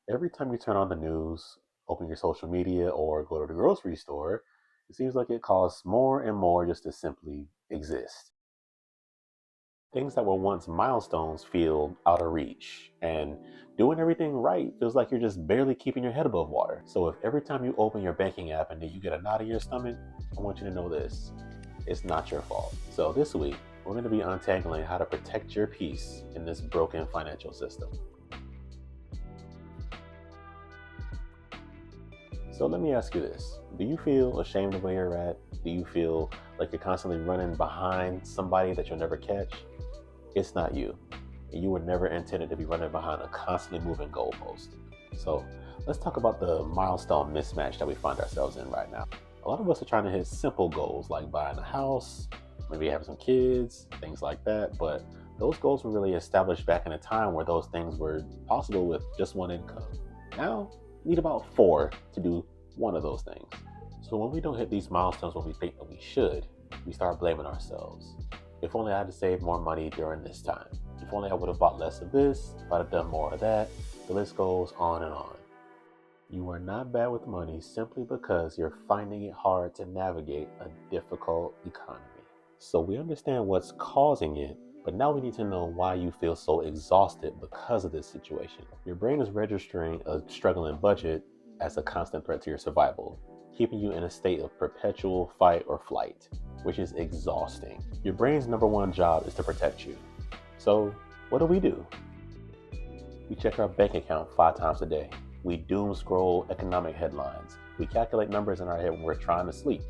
Every time you turn on the news, open your social media, or go to the grocery store, it seems like it costs more and more just to simply exist. Things that were once milestones feel out of reach, and doing everything right feels like you're just barely keeping your head above water. So, if every time you open your banking app and then you get a knot in your stomach, I want you to know this: it's not your fault. So, this week, we're going to be untangling how to protect your peace in this broken financial system. So let me ask you this. Do you feel ashamed of where you're at? Do you feel like you're constantly running behind somebody that you'll never catch? It's not you. And you were never intended to be running behind a constantly moving goalpost. So let's talk about the milestone mismatch that we find ourselves in right now. A lot of us are trying to hit simple goals like buying a house, maybe having some kids, things like that. But those goals were really established back in a time where those things were possible with just one income. Now, you need about four to do one of those things. So when we don't hit these milestones when we think that we should, we start blaming ourselves. If only I had to save more money during this time. If only I would have bought less of this, if I'd have done more of that. The list goes on and on. You are not bad with money simply because you're finding it hard to navigate a difficult economy. So we understand what's causing it, but now we need to know why you feel so exhausted because of this situation. Your brain is registering a struggling budget as a constant threat to your survival, keeping you in a state of perpetual fight or flight, which is exhausting. Your brain's number one job is to protect you. So what do? We check our bank account 5 times a day. We doom scroll economic headlines. We calculate numbers in our head when we're trying to sleep.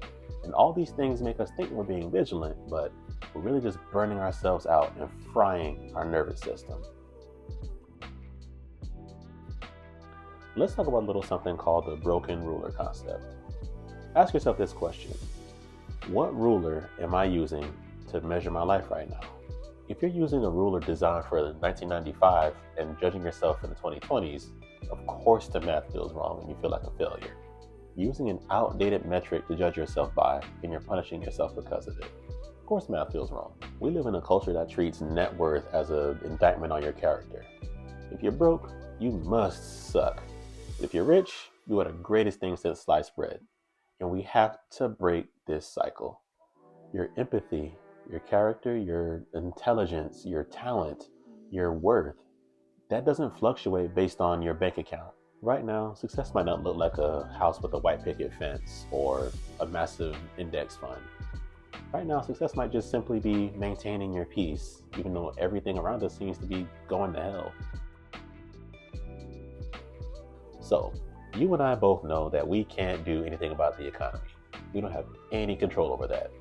And all these things make us think we're being vigilant, but we're really just burning ourselves out and frying our nervous system. Let's talk about a little something called the broken ruler concept. Ask yourself this question: what ruler am I using to measure my life right now? If you're using a ruler designed for 1995 and judging yourself in the 2020s, of course the math feels wrong and you feel like a failure. Using an outdated metric to judge yourself by, and you're punishing yourself because of it. Of course math feels wrong. We live in a culture that treats net worth as an indictment on your character. If you're broke, you must suck. If you're rich, you are the greatest thing since sliced bread. And we have to break this cycle. Your empathy, your character, your intelligence, your talent, your worth, that doesn't fluctuate based on your bank account. Right now, success might not look like a house with a white picket fence or a massive index fund. Right now, success might just simply be maintaining your peace, even though everything around us seems to be going to hell. So, you and I both know that we can't do anything about the economy. We don't have any control over that.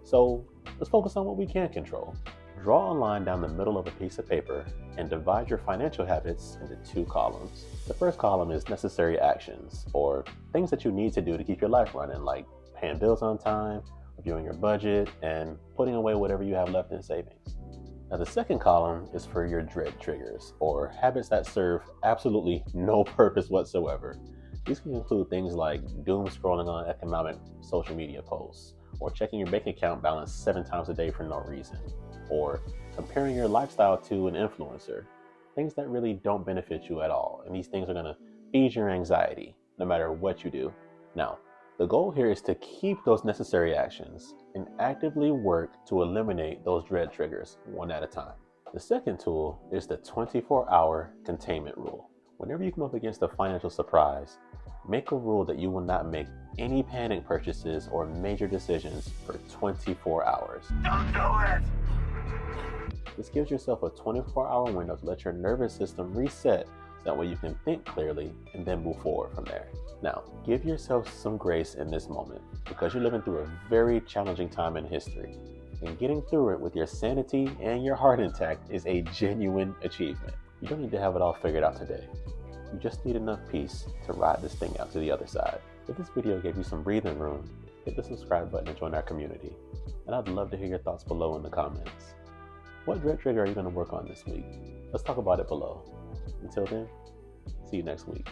So let's focus on what we can control. Draw a line down the middle of a piece of paper and divide your financial habits into 2 columns. The first column is necessary actions, or things that you need to do to keep your life running, like paying bills on time, reviewing your budget, and putting away whatever you have left in savings. Now the second column is for your dread triggers, or habits that serve absolutely no purpose whatsoever. These can include things like doom scrolling on economic social media posts, or checking your bank account balance 7 times a day for no reason, or comparing your lifestyle to an influencer. Things that really don't benefit you at all, and these things are going to feed your anxiety no matter what you do. Now, the goal here is to keep those necessary actions and actively work to eliminate those dread triggers one at a time. The second tool is the 24-hour containment rule. Whenever you come up against a financial surprise, make a rule that you will not make any panic purchases or major decisions for 24 hours. Don't do it! This gives yourself a 24-hour window to let your nervous system reset so that way you can think clearly and then move forward from there. Now, give yourself some grace in this moment because you're living through a very challenging time in history. And getting through it with your sanity and your heart intact is a genuine achievement. You don't need to have it all figured out today. You just need enough peace to ride this thing out to the other side. If this video gave you some breathing room, hit the subscribe button and join our community. And I'd love to hear your thoughts below in the comments. What dread trigger are you going to work on this week? Let's talk about it below. Until then, see you next week.